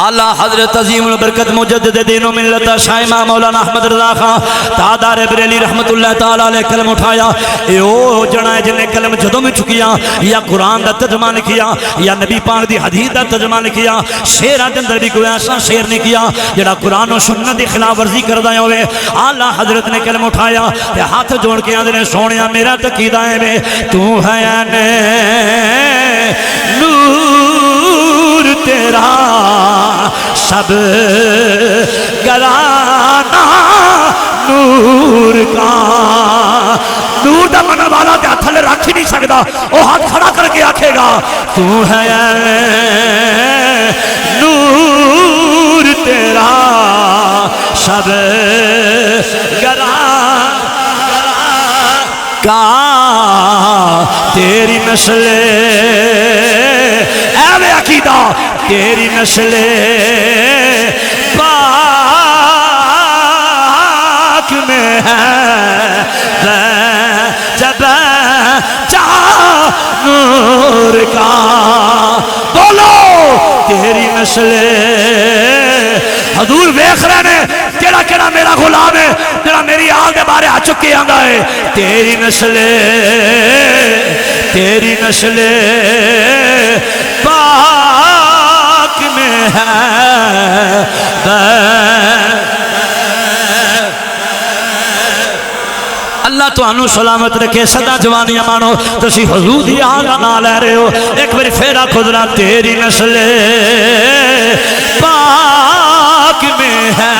اعلی حضرت عظیم البرکت مجدد دین و ملت شاہ امام مولانا احمد رضا خان تاجدار بریلی رحمت اللہ تعالی علیہ کلم اٹھایا. اے او جنا ہے جن نے کلم جدوں میں چکیا یا قرآن دا ترجمہ نہیں کیا یا نبی پاک دی حدیث دا ترجمہ نہیں کیا, شیراں دے اندر بھی کوئی ایسا شعر نہیں کیا جڑا قرآن و سنت دی خلاف ورزی کردا ہوئے. اعلی حضرت نے کلم اٹھایا تے ہاتھ جوڑ کے آندے نے سونیا میرا تقیدہ ہے تو ہے نور تیرا سب گرانا نور کا. نور دا من والا تے ہاتھ لے رکھ ہی نہیں سکتا, وہ ہاتھ کھڑا کر کے آکھے گا تو ہے نور تیرا سب گرانا کا تیری نسل اے عقیدہ تیری نسل پاک میں ہے جب چاہ نور کا. بولو تیری نسل حضور ویکھ رہے نے کیڑا کیڑا میرا غلام ہے جڑا میری آل دے بارے آ چکے آندا ہے. تیری نسل پاک میں ہے اللہ تو انو سلامت رکھے صدا جوانیاں مانو تسی حضور دی آگا نہ لے رہے ہو. ایک باری پھیرا خدرا تیری نسل پاک میں ہے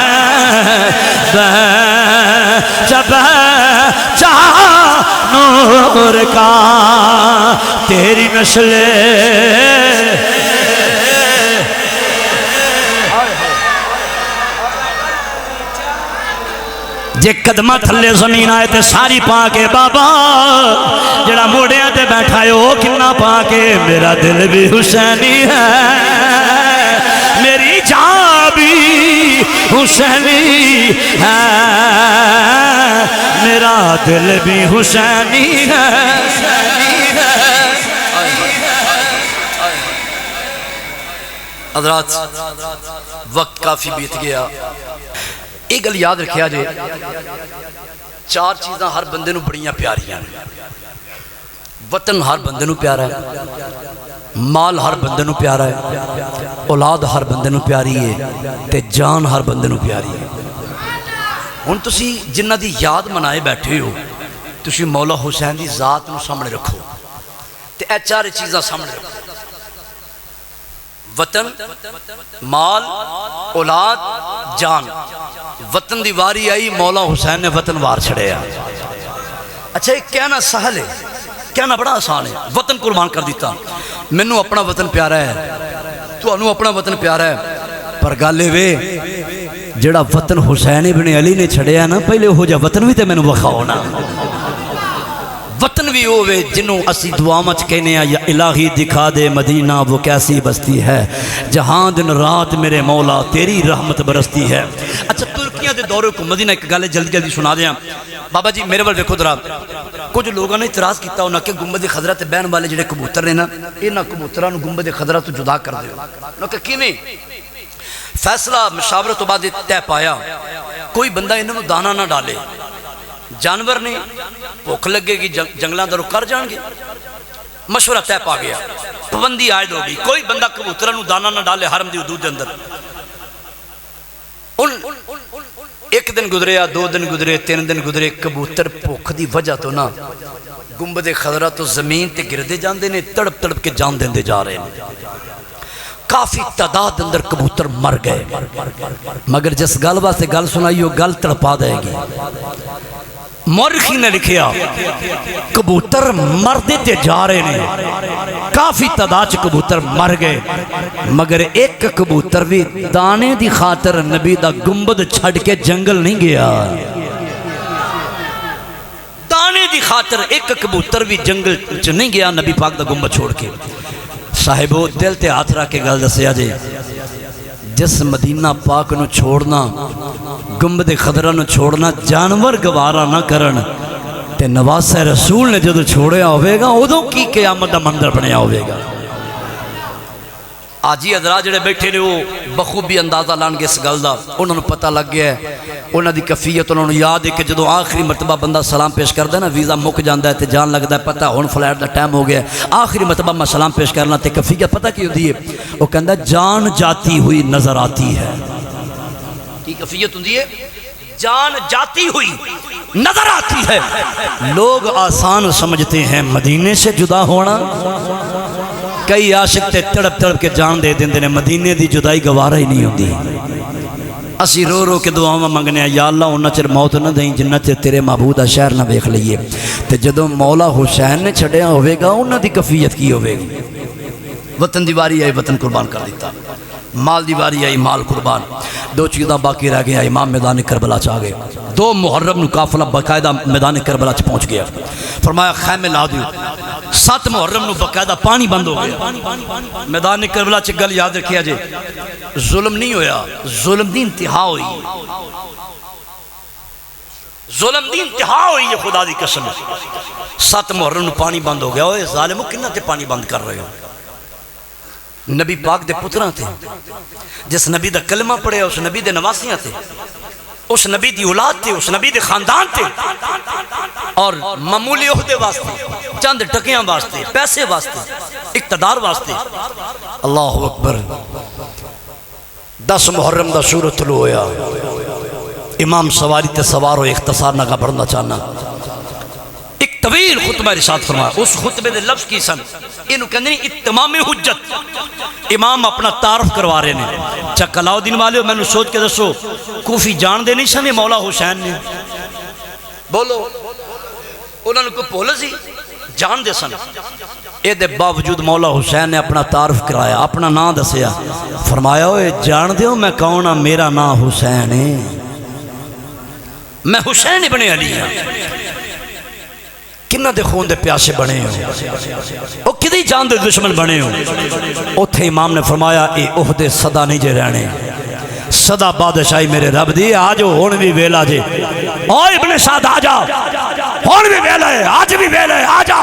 جب چاہ نور کا تیری نسل جے قدمہ تھلے زمین آئے تے ساری پا کے بابا جڑا موڑیاں تے بیٹھا ہے وہ کنا پا کے میرا دل بھی حسینی ہے میری جان بھی حسینی ہے میرا دل بھی حسینی ہے. حضرات وقت کافی بیت گیا. ایک گل یاد رکھیا جے چار چیزاں ہر بندے نو بڑیاں پیاریاں. وطن ہر بندے نو پیارا ہے, مال ہر بندے نو پیارا ہے, اولاد ہر بندے نو پیاری ہے تے جان ہر بندے نو پیاری ہے. ہن تسی جنہ دی یاد منائے بیٹھے ہو تسی مولا حسین دی ذات نو سامنے رکھو تے اے چار چیزاں سامنے رکھو. وطن, مال, اولاد, جان. وطن دی واری آئی مولا حسین نے وطن وار چھڑے. اچھا یہ کہنا سہل ہے, کہنا بڑا آسان ہے. وطن قربان کر دیتا, مینوں اپنا وطن پیارا ہے, تو انہوں اپنا وطن پیارا ہے, پر گالے وے جڑا وطن حسین ابن علی نے چھڑے نا پہلے ہو جا وطن بھی تے مینوں بخاؤ نا. وطن بھی ہوئے جنہوں اسی دعا مچ کہنے ہیں یا الہی دکھا دے مدینہ وہ کیسی بستی ہے جہاں دن رات میرے مولا تیری رحمت برستی ہے. اچھا ترکیاں دے دورے کو مدینہ ایک گالے جلدی جلدی سنا دیا. بابا جی میرے بل دیکھو درہ کچھ لوگوں نے اعتراض کیتا ہونا کہ گنبد خضرہ تے بین والے جڑے کبوتر نے نا اینا کبوترہ نو گنبد خضرہ تو جدا کر دے ہو کہ کیویں فیصلہ مشاورت بعد طے پایا کوئی بندہ انہوں دانا نہ ڈالے, جانور نے بھوک لگے گی جنگلاں درو کر جان گے. مشورہ طے پا گیا, پابندی عائد ہوگی, کوئی بندہ کبوترہ نو دانا نہ ڈالے حرم دی حدود دے اندر. ایک دن گزرے یا دو دن گزرے تین دن گزرے, کبوتر بھوک دی وجہ تو نا گنبد خضرہ تو زمین تے گردے جاندے نے, تڑپ تڑپ کے جان دیندے جا رہے ہیں. کافی تعداد اندر کبوتر مر گئے, مگر جس گل واسطے گل سنائی وہ گل تڑپا دے گی. مورخی نے لکھیا کبوتر مردے تے جا رہے ہیں, کافی تعداد کبوتر مر گئے, مگر ایک کبوتر بھی دانے دی خاطر نبی دا گنبد چھڑ کے جنگل نہیں گیا. دانے دی خاطر ایک کبوتر بھی جنگل چ نہیں گیا نبی پاک دا گنبد چھوڑ کے. صاحبو دل تے ہاتھ رکھ کے گل دسیا جے, جس مدینہ پاک نو چھوڑنا گنبد خضرہ نو چھوڑنا جانور گوارا نہ کرن تے نواسہ رسول نے جدو چھوڑیا ہوئے گا ادو کی قیامت دا منظر بنیا ہوئے گا. آجی حضرات جڑے بیٹھے نے وہ بخوبی اندازہ لان گے اس گل دا انہوں نے پتہ لگ گیا ہے انہوں دی کفیت انہوں نے یاد ہے کہ جدو آخری مرتبہ بندہ سلام پیش کرتا ہے نا ویزا مک جاندہ ہے تے جان لگتا ہے پتہ ہون فلائٹ دا ٹائم ہو گیا ہے آخری مرتبہ میں سلام پیش کرنا تے کفیت پتہ کی ہوتی ہے وہ کہندہ ہے جان جاتی ہوئی نظر آتی ہے کی کفیت ہوتی ہے جان جاتی ہوئی نظر آتی ہے لوگ آسان سمجھتے ہیں مدینے سے جدا ہونا کئی عاشق تے تڑپ تڑپ کے جان دے دیں نے مدینے دی جدائی گوارا ہی نہیں ہوتی اسی رو رو کے دعاواں منگنے ہیں یا اللہ انہاں چر موت نہ دیں جنہ چر تیرے معبودہ شہر نہ بیخ لئیے تے جدو مولا حسین نے چھڑیا ہوئے گا انہاں دی کفیت کی ہوئے گی وطن دیواری آئی وطن قربان کر دیتا مال دیواری آئی مال قربان دو چیزاں باقی رہ گیا امام میدان کربلا چاہ گئے 2 محرم قافلہ باقاعدہ میدان کربلا چ پہنچ گیا فرمایا خیمے لا دیو 7 محرم نو باقاعدہ پانی بند ہو گیا میدان کربلا چ گل یاد رکھیا جے ظلم نہیں ہویا ظلم دی انتہا ہوئی ظلم دی انتہا ہوئی ہے خدا دی قسم 7 محرم نو پانی بند ہو گیا اوے ظالمو کنہ تے پانی بند کر رہے ہو نبی پاک دے پتران تھے جس نبی دا کلمہ پڑے اس نبی دے نواسیاں تھے اس نبی دی اولاد تھے اس نبی دے خاندان تھے اور معمولی عہدے واسطے چند ٹکیاں واسطے پیسے واسطے اقتدار واسطے اللہ اکبر 10 محرم دا سورۃ طلوع ہویا امام سواری تے سوار ہو اختصار نہ پڑھنا چاہنا ایک طویل خطبہ ارشاد فرمایا اس خطبے دے لفظ کی سن انہوں کہنے اتمام حجت امام اپنا تعارف کروا رہے ہیں چکہ علاؤدین والے ہو میں نے سوچ کے دسو کوفی جان دے نہیں سنے مولا حسین نے بولو انہوں نے کوئی بولا سی جان دے سن اے دے باوجود مولا حسین نے اپنا تعارف کرایا اپنا نام دسیا فرمایا ہوئے جان دے ہو میں کون ہاں میرا نام حسین ہے میں حسین ابن علی ہوں کنہ دے خون دے پیاسے بنے ہو او کدی جان دے دشمن بنے ہو اوتھے امام نے فرمایا اے عہدے صدا نہیں جے رہنے صدا بادشاہی میرے رب دی آجو ہون بھی ویلا جے او ابن سعد آجا ہون بھی ویلا ہے آج بھی ویلا ہے آجا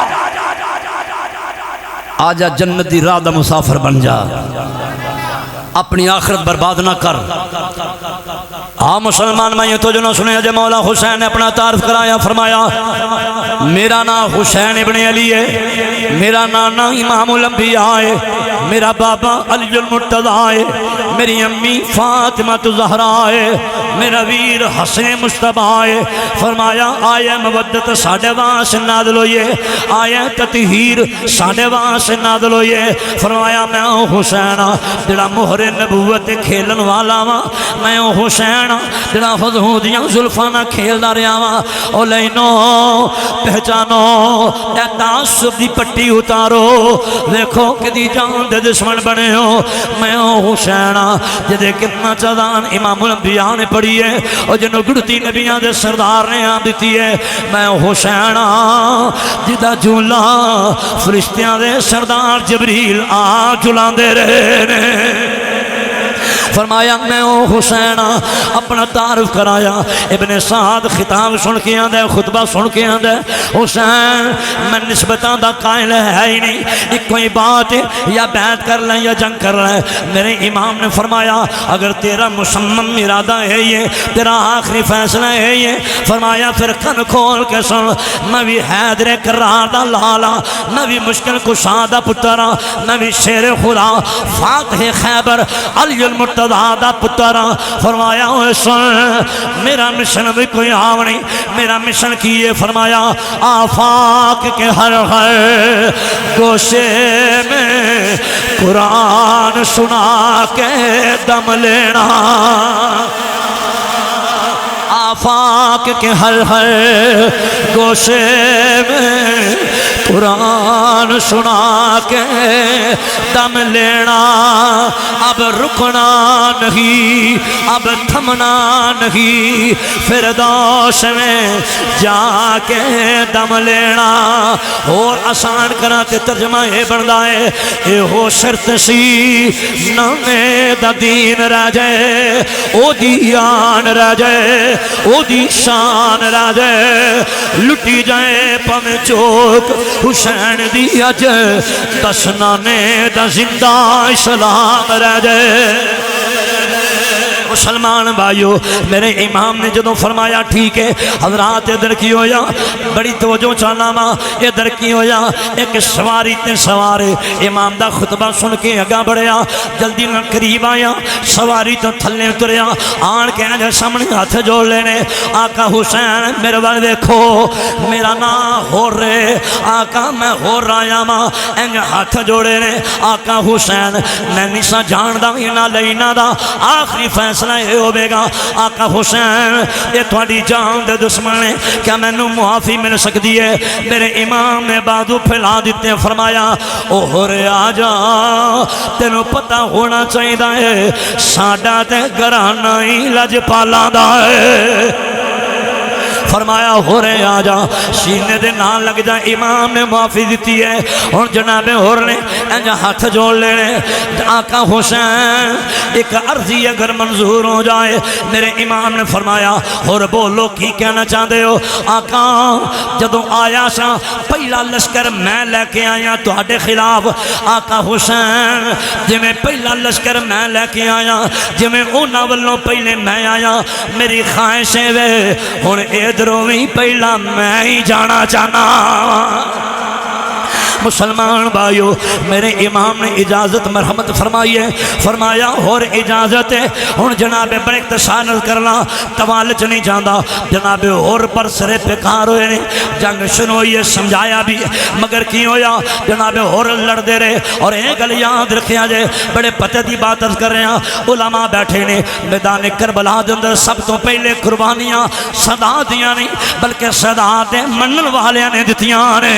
آجا جنت دی راہ دا مسافر بن جا اپنی آخرت برباد نہ کر ہاں مسلمان میں یہ تو جو نہ سنے جے مولا حسین نے اپنا تعارف کرایا فرمایا میرا نام حسین ابن علی ہے میرا نانا امام الانبیاء ہے میرا بابا علی المرتضی ہے میری امی فاطمہ زہرا ہے میرا ویر حسن مصطفیٰ ہے فرمایا آیا مودت ساڑھے وہاں سے نازل ہوئے آیا تطہیر ساڑھے وہاں سے نازل ہوئے فرمایا میں حسین جڑا مہر نبوت کھیلن والا وا میں حسین جڑا حضودیاں زلفانہ کھیل دا رہا وا او لینو پہچانو اے تعصب دی پٹی اتارو دیکھو کدی جان دے دشمن بنے ہو میں حسین جدے کتنا چدان امام الانبیاء نے پڑھی ہے اور جنہوں گڑتی نبیاں دے سردار نے آن دیتی ہے میں حسین جدہ جھولا فرشتیاں دے سردار جبریل آ جھولان دے رہے فرمایا میں حسین اپنا تعارف کرایا ابن سعد خطاب سن کے آندے خطبہ سن کے آندے حسین میں نسبتاں دا قائل ہے ہی نہیں ایک کوئی بات یا بیعت کر لیں یا جنگ کر لیں میرے امام نے فرمایا اگر تیرا مصمم ارادہ ہے یہ تیرا آخری فیصلہ ہے یہ فرمایا پھر کن کھول کے سن میں بھی حیدر کرار دا لالا میں بھی مشکل کشا دا پترا میں بھی شیر خدا فاتح خیبر علی المرتضی دا پترا فرمایا ہوئے سن میرا مشن بھی کوئی آو نہیں میرا مشن کیے فرمایا آفاق کے ہر گوشے میں قرآن سنا کے دم لینا آفاق کے ہر گوشے میں قرآن سنا کے دم لینا اب رکنا نہیں اب تھمنا نہیں فردوس میں جا کے دم لینا اور آسان کراتے ترجمہ یہ بڑھتا ہے اے ہو شرط سی نامے دا دین رہ جائے او دیان رہ جائے او دی شان رہ جائے لٹی جائے پم چوک حسین دی اج دسنانے دا زندہ اسلام رہ جائے مسلمان بھائیو میرے امام نے جدوں فرمایا ٹھیک ہے حضرات ادھر کی ہویا بڑی توجہ چاہنا ماں ادھر کی ہویا ایک سواری تے سوارے امام دا خطبہ سن کے اگا بڑھیا جلدی نہ قریب آیا سواری تو تھلے اتریا آن کے آجا سامنے ہاتھ جوڑ لینے آقا حسین میرے وال دیکھو میرا نام ہو رہے آقا میں ہو رہا ماں انج ہاتھ جوڑے نے آقا حسین میں نیسا جان دا انہا لینا دا آخری فیصلہ یہ ہوئے گا آقا حسین یہ تھوڑی جان دے دشمن ہے کیا میں نو معافی مل سکتی ہے میرے امام نے بازو پھیلا دیتے ہیں فرمایا اوہ رے آجا تینوں پتہ ہونا چاہیے ہے ساڈا تے گھرانہ ہی لجپالاں دا ہے فرمایا ہو رہے آجا سینے دے نہ لگ جا امام نے معافی دیتی ہے اور جناب ہور نے انجا ہاتھ جوڑ لینے آقا حسین ایک عرضی اگر منظور ہو جائے میرے امام نے فرمایا اور بولو کی کہنا چاہتے ہو آقا جدوں آیا سا پہلا لشکر میں لے کے آیا تہاڈے خلاف آقا حسین جی میں پہلا لشکر میں لے کے آیا جی میں اونا والوں پہلے میں آیا میری خواہشیں وے اور ادھرویں پہلا میں ہی جانا چاہنا مسلمان بھائیو میرے امام نے اجازت مرحمت فرمائی ہے فرمایا اور اجازت ہے اور جناب بڑے اختصار کرنا توالچ نہیں جاندہ جناب اور پر سرے پکار ہوئے نے جنگ شروع ہوئی ہے سمجھایا بھی مگر کی ہویا جناب اور لڑ دے رہے اور ایک گل یاد رکھیا جائے بڑے پتے دی بات عرض کر رہے ہیں علماء بیٹھے نے میدان کربلا دے اندر سب تو پہلے قربانیاں صدا دیاں نہیں بلکہ صدا دے منن والے نے دتیاں نے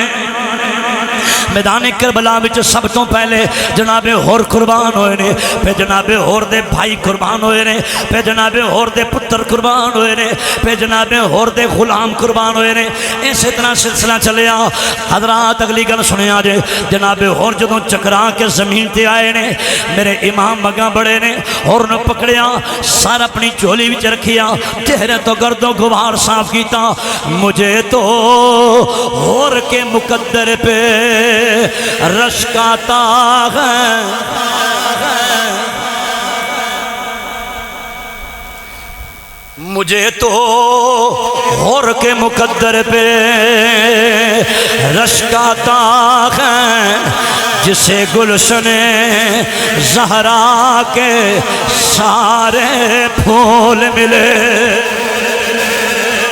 میدان کربلا وچ سب تو پہلے جناب ہور قربان ہوئے نے پھر جناب ہور دے بھائی قربان ہوئے نے پھر جناب ہور دے پتر قربان ہوئے نے پھر جناب ہور دے غلام قربان ہوئے نے اسی طرح سلسلہ چلیا حضرات اگلی گل سنیا جے جناب ہور جدوں چکرا کے زمین تے آئے نے میرے امام مگاں بڑے نے اور نے پکڑیا سار اپنی چولی وچ رکھیا چہرے تو گرد و غبار صاف کیتا مجھے تو ہور کے مقدر پہ رشکاتا ہے مجھے تو ہور کے مقدر پہ رشکاتا ہے جسے گلشن زہرا کے سارے پھول ملے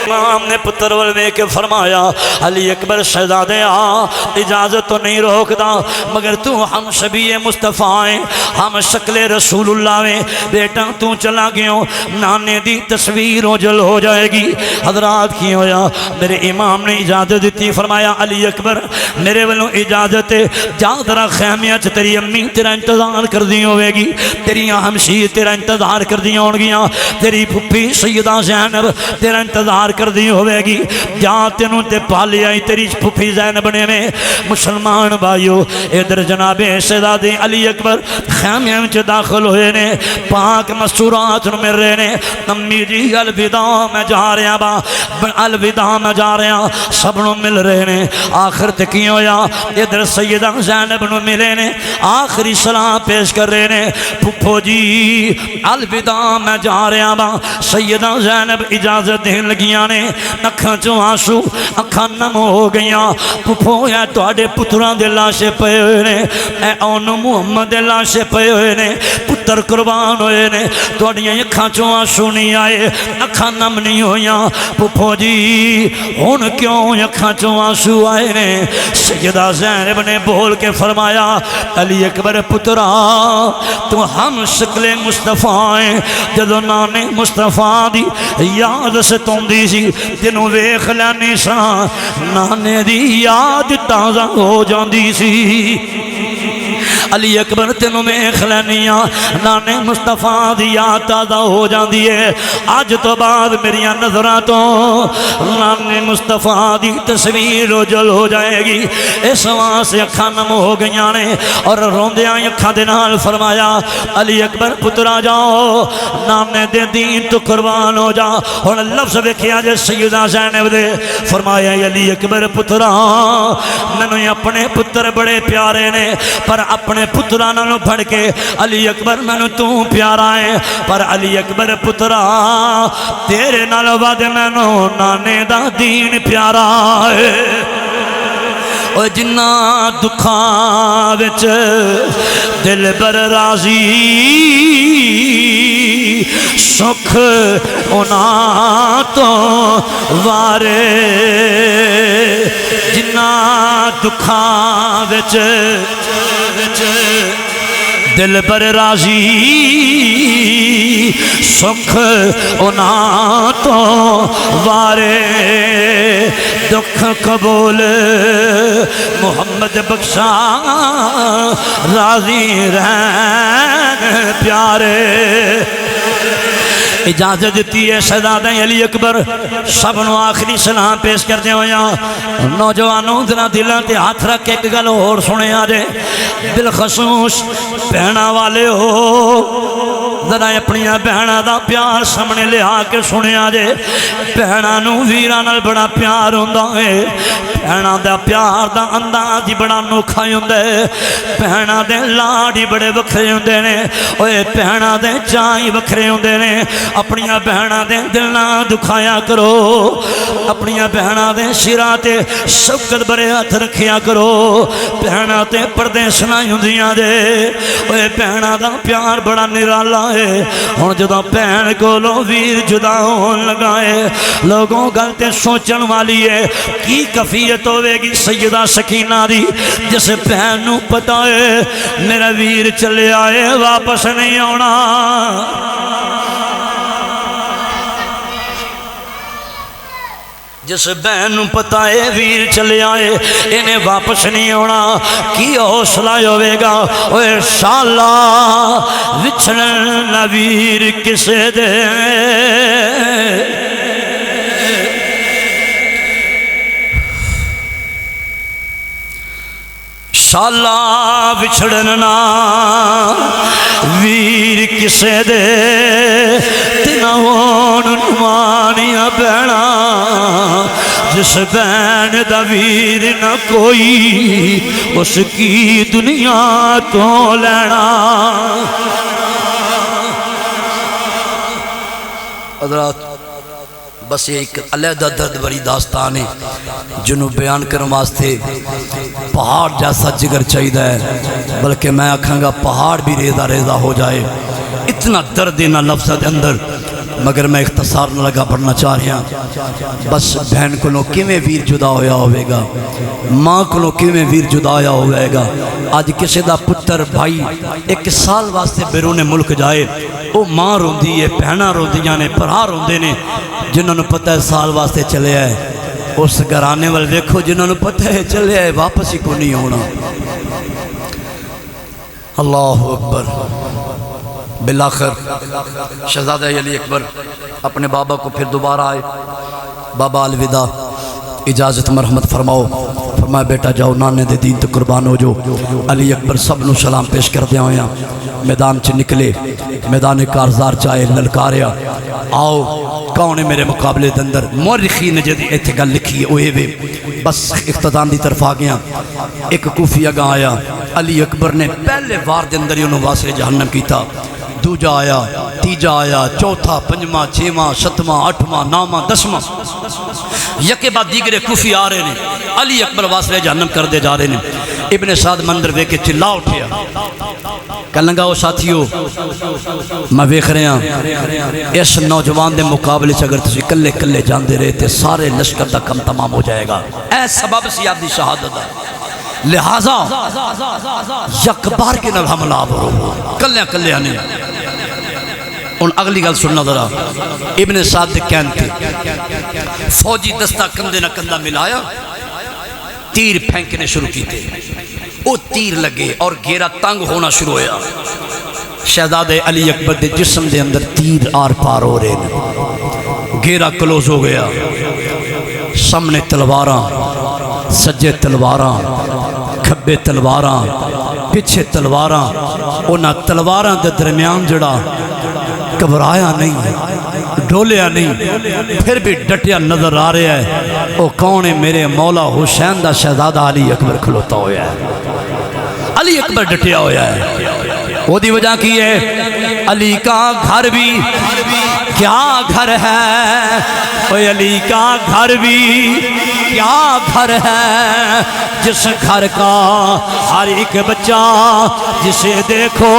امام نے پتر والے کے فرمایا علی اکبر شہزادے اجازت تو نہیں روکدا مگر تو ہم شبیہ مصطفیٰ ہیں ہم شکل رسول اللہ ہیں بیٹا تو چلا گیوں نانے دی تصویر اجل ہو جائے گی حضرات کی ہویا میرے امام نے اجازت دیتی فرمایا علی اکبر میرے والوں اجازت ہے جا ذرا خیمیہ چ تیری امی تیرا انتظار کر دی ہوئے گی تیری ہمشی تیرا انتظار کر دی ہون گیاں تیری پھپھی سیدہ زینب تیرا انتظار کر دی ہوئے گی جہاں تینوں تے پالی آئی تیری پھپھی زینب نے میں مسلمان بھائیو ادھر جناب سیدادی علی اکبر خیمیہ میں داخل ہوئے نے پاک مسورات میں رہے نے امی جی الوداع میں جا رہے ہیں با الوداع میں جا رہے ہیں سب نو مل رہے نے آخر تکی ہویا ادھر سیدہ زینب نو ملے نے آخری سلام پیش کر رہے نے پھپھو جی الوداع میں جا رہے ہیں با سیدہ زینب اجازت دین لگیاں نے اکھاں چوں آنسو اکھاں نم ہو گیاں پھپھو یا تواڈے پتراں دے لاشے پئے ہوئے نے اے اون محمد دے لاشے پئے ہوئے نے پتر قربان ہوئے نے تواڈیاں اکھاں چوں آنسو نہیں آئے اکھاں نم نہیں ہویاں پھپھو جی ہن کیوں اکھاں چوں آنسو آئے نے سیدہ زینب نے بول کے فرمایا علی اکبر پترا تو ہم شکل مصطفیٰ ہیں جدو نانے مصطفیٰ دی یاد سے توندی سی تینوں ویکھ لینی سا نانے دی یاد تازہ ہو جاندی سی علی اکبر تینوں ویکھ لینیاں نانے مصطفیٰ دی یاد تازہ ہو جاندی ہے اج تو بعد میری نظراں تو نانے مصطفیٰ دی تصویر اجل ہو جائے گی اس واسطے اکھاں نم ہو گئیاں نے اور روندیاں اکھاں دے نال فرمایا علی اکبر پترا جاؤ نانے دے دین تو قربان ہو جا ہن لفظ ویکھیا جے سیدہ زینب دے فرمایا علی اکبر پترا مینوں اپنے پتر بڑے پیارے نے پر اپنے پتراں نالوں بڑھ کے علی اکبر مینوں تو پیارا ہے پر علی اکبر پترا تیرے نال ود مینوں نانے دا دین پیارا ہے اور جنہ دکھاں وچ دل بر راضی سکھ اونا تو وارے جنہ دکھاں وچ دل بر راضی سکھ اونا تو وارے دکھ قبول محمد بخشا راضی رہن پیارے اجازت دیتی ہے شہزادہ علی اکبر سب نو آخری سلام پیش کر دے ہویا نوجوانوں ذرا دلاں تے ہاتھ رکھ کے ایک گل اور سنے آجے بالخصوص بہنا والے ہو ذرا اپنی بہنا دا پیار سامنے لے آ کے سنے آجے بہنا نو ویراں نال بڑا پیار ہوندا ہے بہنا دا پیار دا انداز ہی بڑا نوکھا ہوندا ہے بہنا دے لاڈ ہی بڑے وکھرے ہوندے نے اوے بہنا دے چائی وکھرے ہوندے نے اپنی بہنا دے دل نہ دکھایا کرو اپنی بہنا دے سراں تے شفقت برے ہاتھ رکھیا کرو بہنا تے پردے سنائی ہوندیاں دے اوے بہنا دا پیار بڑا نرالا ہے ہن جدوں بہن کولوں ویر جدا ہون لگا ہے لوگوں گل تے سوچن والی ہے کی کفیت ہوے گی سیدہ سکینہ دی جس بہن نو پتہ ہے میرا ویر چلے آئے واپس نہیں آنا جس بہن پتہ ہے ویر چلے آئے انہیں واپس نہیں ہونا کی حوصلہ ہوئے گا اوے شالا وچھڑن نہ ویر کسے دے شالا وچھڑن نہ ویر کسے دے تینا ہون نمانیاں بہنا جس بہن دا ویر نہ کوئی اس کی دنیا تو لینا حضرات بس یہ ایک علیحدہ درد بری داستان ہے جنہوں بیان کرنے واسطے پہاڑ جیسا جگر چاہیدہ ہے بلکہ میں آکھاں گا پہاڑ بھی ریزہ ریزہ ہو جائے اتنا درد نہ لفظ دے اندر مگر میں اختصار نہ لگا پڑھنا چاہ رہا ہوں بس بہن کو کیویں ویر جدا ہویا ہوئے گا ماں کو کیویں ویر جدا ہویا ہوئے گا آج کسی دا پتر بھائی ایک سال واسطے بیرون ملک جائے وہ ماں روندی ہے بہناں روندیاں نے بھرا روندے نے جنہوں نے پتہ ہے سال واسطے چلے آئے اس گھرانے والے دیکھو جنہوں نے پتہ ہے چلے آئے واپس ہی کو نہیں ہونا اللہ اکبر بالآخر شہزادہ علی اکبر اپنے بابا کو پھر دوبارہ آئے بابا الوداع اجازت مرحمت فرماؤ فرمایا بیٹا جاؤ نانے دے دین تو قربان ہو جو علی اکبر سب نو سلام پیش کر دیا ہویا میدان چ نکلے میدان کارزار چاہے للکاریا آؤ کون ہے میرے مقابلے دے اندر مورخین نے جدی ایتھے گل لکھی ہے اوہے وے بس اختتام دی طرف آ گیا ایک کوفی اگاں آیا علی اکبر نے پہلے وار دے اندر انہوں واسطے جہنم کیتا دوجا آیا تیجا آیا چوتھا پنجواں چھواں ستواں اٹھواں نواں دسواں یکے بعد دیگرے کوفی آ رہے ہیں علی اکبر واسطے جہنم کر دے جا رہے ہیں ابن سعد مندر وے کے چلا اٹھیا کہنے لگا وہ ساتھیو میں ویکھ رہا ہوں اس نوجوان دے مقابلے سے اگر تسی کلے کلے جاندے رہے تے سارے لشکر دا کم تمام ہو جائے گا اے سبب سی آپ دی شہادت ہے لہذا یک بار کے نال حملہ آورو کلیاں کلیاں نہیں ان اگلی گل سننا ذرا ابن سعد دے کہن تے فوجی دستہ کندے نہ کندہ ملایا تیر پھینکنے شروع کیتے، وہ تیر لگے اور گھیرا تنگ ہونا شروع ہویا، شہزادے علی اکبر دے جسم دے اندر تیر آر پار ہو رہے ہیں، گھیرا کلوز ہو گیا، سامنے تلواراں، سجے تلواراں، کھبے تلواراں، پیچھے تلواراں، انہاں تلواراں دے درمیان جڑا گھبرایا نہیں، ڈولیا نہیں، پھر بھی ڈٹیا نظر آ رہا ہے، وہ کون ہے؟ میرے مولا حسین دا شہزادہ علی اکبر کھلوتا ہویا ہے، علی اکبر ڈٹیا ہویا ہے۔ وہ دی وجہ کی ہے علی کا گھر بھی کیا گھر ہے، اوہ علی کا گھر بھی کیا گھر ہے، جس گھر کا ہر ایک بچہ جسے دیکھو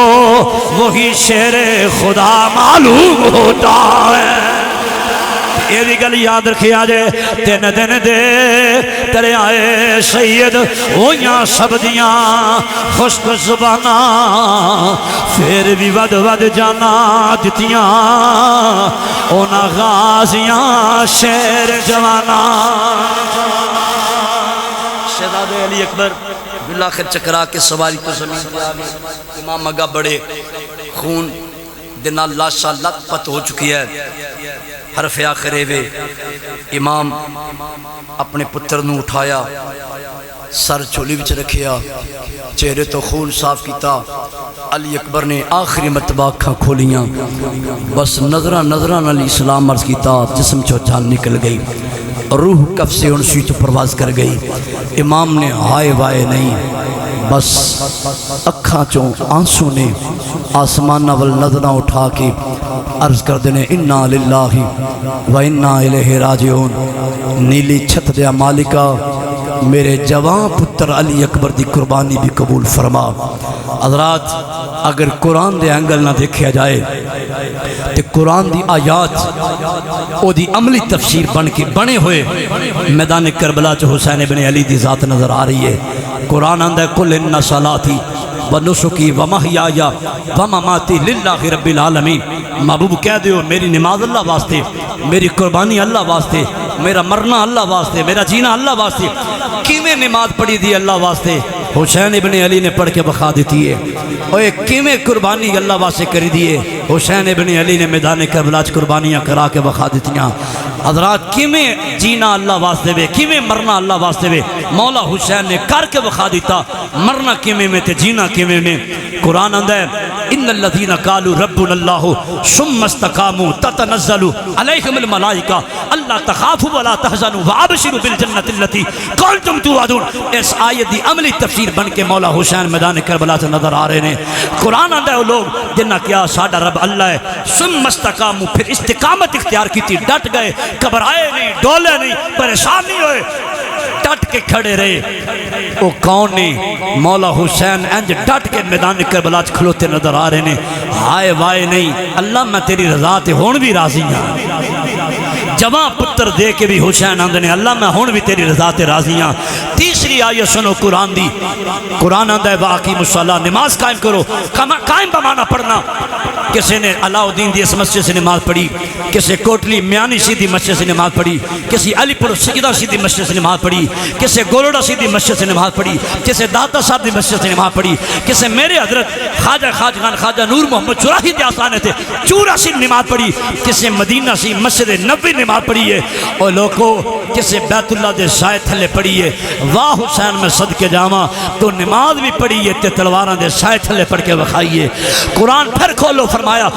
وہی شیر خدا معلوم ہوتا ہے۔ یہ بھی گل یاد رکھی آجے، تین دن دے تیرے آئے سید ہویاں سب دیاں خشک زباناں، پھر بھی ود ود جانا دتیاں اونا غازیاں شیر جوانا۔ شہزادے علی اکبر بالآخر چکرا کے سواری تو زمین پہ آگئے، امام اگا بڑے خون دنا لاشا لت پت ہو چکی ہے، حرف آخرے وے امام اپنے پتر نو اٹھایا، سر چولی بچ رکھیا، چہرے تو خون صاف کیتا، علی اکبر نے آخری مرتبہ اکھاں کھولیاں، بس نظرہ نظرہ علی اسلام عرض کیتا، جسم چو جان نکل گئی، روح کف سے انسی تو پرواز کر گئی۔ امام نے ہائے وائے نہیں، بس اکھاں چوں آنسوں نے آسمانہ وال نظرہ اٹھا کے عرض کر دینے انا للہ و انا الیہ راجعون، نیلی چھت دیا مالکہ میرے جوان پتر علی اکبر دی قربانی بھی قبول فرما۔ حضرات اگر قرآن دے انگل نہ دیکھیا جائے تو قرآن دی آیات او دی عملی تفسیر بن کے بنے ہوئے میدان کربلا چ حسین بن علی دی ذات نظر آ رہی ہے۔ قرآن اندہ کل ان صلاتی و نسکی و محیایا و مماتی للہ رب العالمین، محبوب کہہ دیو میری نماز اللہ واسطے، میری قربانی اللہ واسطے، میرا مرنا اللہ واسطے، میرا جینا اللہ واسطے۔ کیویں نماز پڑھی دی اللہ واسطے؟ حسین ابن علی نے پڑھ کے بخا دیتی ہے۔ اور کیویں قربانی اللہ واسطے کری دیئے؟ حسین ابن علی نے میدان کربلا چ قربانیاں کرا کے بخا دیتیاں۔ حضرات کیویں جینا اللہ واسطے وے، کیویں مرنا اللہ واسطے وے؟ مولا حسین نے کر کے بخا دیتا، مرنا کیویں میں تے جینا کیویں میں۔ قرآن اندہ ہے ان الذین قالوا ربنا اللہ ثم استقاموا تتنزل علیہم الملائکہ اللہ تخافوا ولا تحزنوا وابشروا بالجنۃ التي کنتم توعدون۔ اس آیت دی عملی تفسیر بن کے مولا حسین میدان کربلا سے نظر آ رہے ہیں۔ قرآن اندہ ہے وہ لوگ جنہ کیا ساڈا رب اللہ ہے، ثم استقاموا پھر استقامت اختیار کی تھی، ڈٹ گئے، گھبرائے نہیں، ڈولے نہیں، پریشان نہیں ہوئے، ڈٹ کے کھڑے رہے۔ وہ کون نے؟ مولا حسین انج ڈٹ کے میدان کربلا کھلوتے نظر آ رہے ہیں، ہائے وائے نہیں، اللہ میں تیری رضا تے ہون بھی راضی ہاں۔ جوان پتر دے کے بھی حسین آندے نے اللہ میں ہون بھی تیری رضا تے راضی ہاں۔ تیسری آیت سنو قرآن دی، قرآن آندہ ہے واقیم الصلاۃ، نماز قائم کرو، قائم بمانا پڑھنا۔ کسی نے علاء الدین دی اس مسجد سے نماز پڑھی، کسی کوٹلی میانی سیدھی مسجد سے نماز پڑھی، کسی علی پور سجدہ سیدھی مسجد سے نماز پڑھی، کسی گولوڑا سیدھی مسجد سے نماز پڑھی، کسی داتا صاحب دی مسجد سے نماز پڑھی، کسی میرے حضرت خواجہ خواجگان خواجہ نور محمد چوراہی دے آسانے تھے چورا سی نماز پڑھی، کسی مدینہ سی مسجد نبوی نماز پڑھی ہے، اور لوگوں کسی بیت اللہ دے سائے تھلے پڑھی ہے۔ واہ حسین میں صدقے جاواں تو نماز بھی پڑھی ہے تے تلواراں دے سائے تھلے پڑھ کے بخائیے۔ قرآن پھر کھولو، فرمایا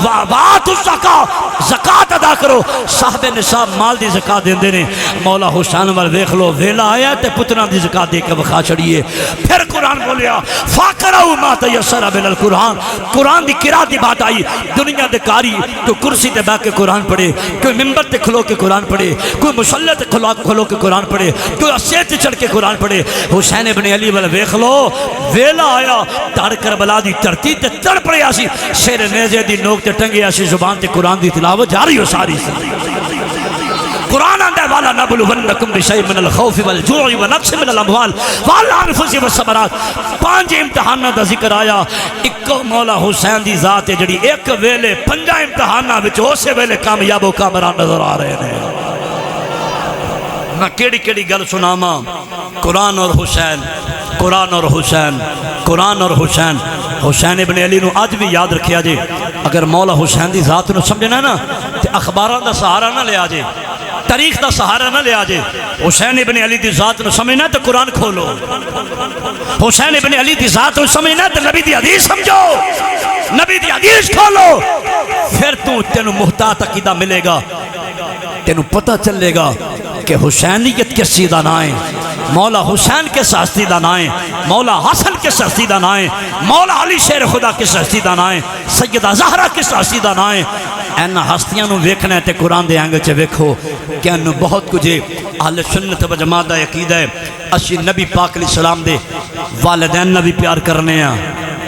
وَآتُوا الزَّکَاۃَ، زکاة ادا کرو۔ صاحب نصاب مال دی زکاة دیندے نے، مولا حسین وال دیکھ لو ویلا آیا تے پتراں دی زکاة دے کے بخا چھڑیے۔ پھر قرآن بولیا فَاقْرَؤُوا مَا تَيَسَّرَ مِنَ الْقُرْآنِ، قرآن دی قرات دی بات آئی۔ دنیا دے کاری کوئی کرسی تے بیٹھ کے قرآن پڑھے، کوئی ممبر تے کھلو کے قرآن پڑھے، کوئی مصلی تے کھلو کے قرآن پڑھے، کوئی اسیت تے چڑھ کے قرآن پڑھے۔ حسین ابن علی وال دیکھ لو ویلا آیا، دھڑ کربلا دی دھرتی تے تڑ پڑیا سی، شیر نیزے دی نوک تے ٹنگیا سی، زبان تے قرآن دی تلاوت جاری ہو ساری سی۔ قرآن آندہ ہے والا نبلونکم بشیء من الخوف والجوع ونقص من الاموال والانفس والثمرات۔ 5 امتحانہ دا ذکر آیا، ایک مولا حسین دی ذات ہے جڑی ایک ویلے 5 امتحانہ وچ اسے ویلے کامیاب و کامران نظر آ رہے ہیں۔ میں کیڑی کیڑی گل سناواں قرآن اور حسین قرآن اور حسین قرآن اور حسین حسین ابن علی نو آج بھی یاد رکھیا جے اگر مولا حسین دی ذات نو سمجھنا نا تے اخباراں دا سہارا نہ لیا جے تاریخ دا سہارا نہ لیا جے حسین ابن علی دی ذات نو سمجھنا تے قرآن کھولو حسین ابن علی دی ذات نو سمجھنا تے نبی دی حدیث سمجھو نبی دی حدیث کھولو پھر تو تینوں محتاط عقیدہ ملے گا تینوں پتہ چلے گا کہ حسینیت کس چیز دا نام ہے مولا حسین کس ہستی دا نام ہے مولا حسن کس ہستی دا نام ہے مولا علی شیر خدا کس ہستی دا نام ہے سیدہ زہرا کس ہستی دا نام ہے اینا ہستیاں نو ویکھنا ہے تے قرآن دے اینگل چے ویکھو کہ انو بہت کچھ اہل سنت و جماعت دا عقیدہ ہے اسی نبی پاک علیہ السلام دے والدین نبی پیار کرنے ہیں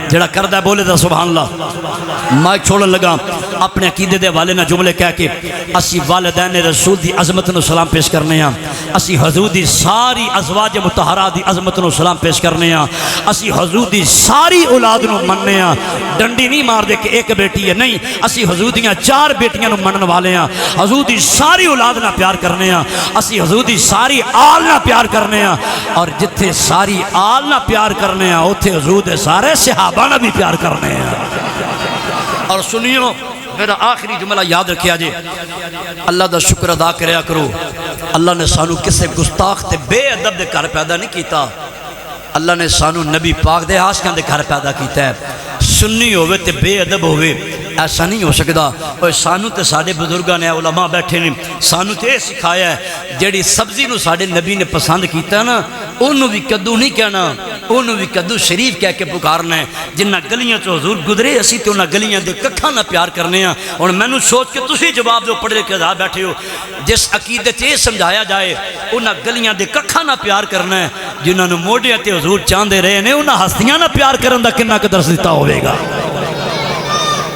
جڑا کردہ ہے بولے دا سبحان اللہ مائک چھوڑن لگا اپنے عقیدے دے والے نہ جملے کہہ کے اسی والدین رسول دی عظمت نو سلام پیش کرنے ہیں اسی حضور دی ساری ازواج مطہرہ دی عظمت نو سلام پیش کرنے ہیں اسی حضور دی ساری اولاد نو مننے ہیں ڈنڈی نہیں مار دے کہ ایک بیٹی ہے نہیں اسی حضور دیاں 4 بیٹیاں نو منن والے ہیں حضور دی ساری اولاد نہ پیار کرنے ہیں اسی حضور دی ساری آل نہ پیار کرنے ہیں اور جتھے ساری آل نہ پیار کرنے ہیں اتھے حضور دے سارے صحابہ نہ بھی پیار کرنے ہیں اور سنیو میرا آخری جملہ یاد رکھیا جے اللہ دا شکر ادا کریا کرو اللہ نے سانو کسے گستاخ تے بے ادب دے گھر پیدا نہیں کیتا اللہ نے سانو نبی پاک دے عاشقاں دے گھر پیدا کیتا ہے سنی ہوئے تے بے ادب ہوئے ایسا نہیں ہو سکتا اور سانو تے ساڑے بزرگاں نے علماء بیٹھے نے سانو تے سکھایا ہے جیڑی سبزی نو ساڑے نبی نے پسند کیتا ہے نا انہوں بھی کدو نہیں کہنا انہوں بھی کدو شریف کہہ کے پکارنا ہے جنہ گلیاں چو حضور گزرے اسی تے انہاں گلیاں دے ککھاں نہ پیار کرنے ہیں اور میں نو سوچ کے تسی جواب دو پڑھے کے ذات بیٹھے ہو جس عقیدے چے سمجھایا جائے انہاں گلیاں دے ککھاں نہ پیار کرنا ہے جنہاں نو موڑے تے حضور چاندے رہے نے انہاں ہستیاں نہ پیار کرن دا کنہ قدر دیتا ہوئے گا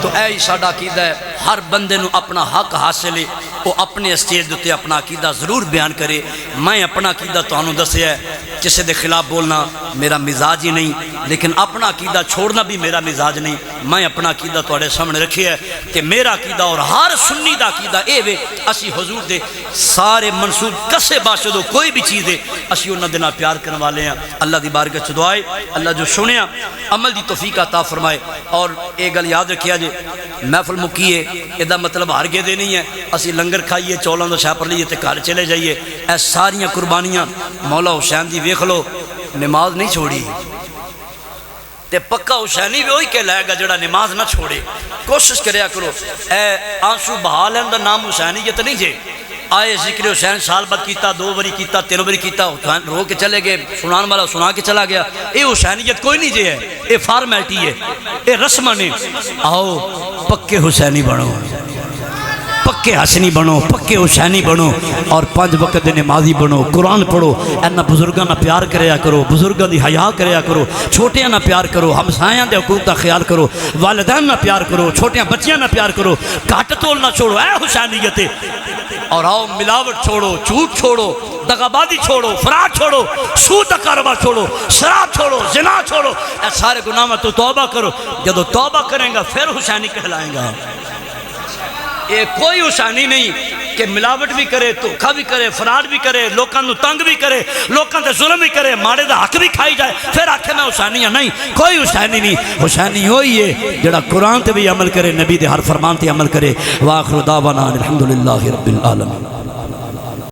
تو اے ساڈا عقیدہ ہے ہر بندے نو اپنا حق حاصل ہے وہ اپنے اسٹیج دوتے اپنا عقیدہ ضرور بیان کرے میں اپنا عقیدہ تو انہوں دسے ہے کسی دے خلاف بولنا میرا مزاج ہی نہیں لیکن اپنا عقیدہ چھوڑنا بھی میرا مزاج نہیں میں اپنا عقیدہ توڑے سامنے رکھے ہے کہ میرا عقیدہ اور ہر سنی دا عقیدہ اے وے اسی حضور دے سارے منصوب کسے باشد ہو کوئی بھی چیز دے اسی انہوں دینا پیار کرنے والے ہیں اللہ دی بارگاہ چ دعائے اللہ جو سنیا عمل دی توفیق عطا فرمائے اور ایک گل یاد رکھیا جے محفل مکیے ادا مطلب ہر گے دے نہیں ہے اسی لنگر کھائیے چولاں دا شاہ پر لیے تے گھر چلے جائیے اے ساریاں قربانیاں مولا حسین دی ویکھ لو نماز نہیں چھوڑی تے پکا حسینی بھی ہوئی کہ لائے گا جڑا نماز نہ چھوڑے کوشش کریا کرو اے آنسو بہا لین دا نام حسینیت نہیں جے آئے ذکر حسین سال بعد کیتا 2 بری کیتا 3 بری کیتا رو کے چلے گئے سنان والا سنا کے چلا گیا اے حسینیت کوئی نہیں جے ہے اے فارمیلٹی ہے اے رسم نے آؤ پکے حسینی بنو پکے حسنی بنو پکے حسینی بنو اور 5 وقت دے نمازی بنو قرآن پڑھو اینا بزرگاں نہ پیار کریا کرو بزرگاں دی حیا کریا کرو چھوٹیاں نہ پیار کرو ہمسایاں دے حقوق دا خیال کرو والدین نہ پیار کرو چھوٹیاں بچیاں نہ پیار کرو کاٹ تول نہ چھوڑو اے حسینیت اور آؤ ملاوٹ چھوڑو جھوٹ چھوڑو دغابازی چھوڑو فراڈ چھوڑو سود کا کاروبار چھوڑو شراب چھوڑو زنا چھوڑو اے سارے گناہ میں تو توبہ کرو جب توبہ کریں گا پھر حسینی کہلائیں گا یہ کوئی حسینی نہیں کہ ملاوٹ بھی کرے دھوکا بھی کرے فراڈ بھی کرے لوکاں نو تنگ بھی کرے لوکاں تے ظلم بھی کرے ماڑے دا حق بھی کھائی جائے پھر آکھے میں حسینی ہاں نہیں کوئی حسینی نہیں حسینی ہوئی ہے جڑا قرآن تے بھی عمل کرے نبی دے ہر فرمان تے عمل کرے وآخر دعوانا الحمدللہ رب العالمین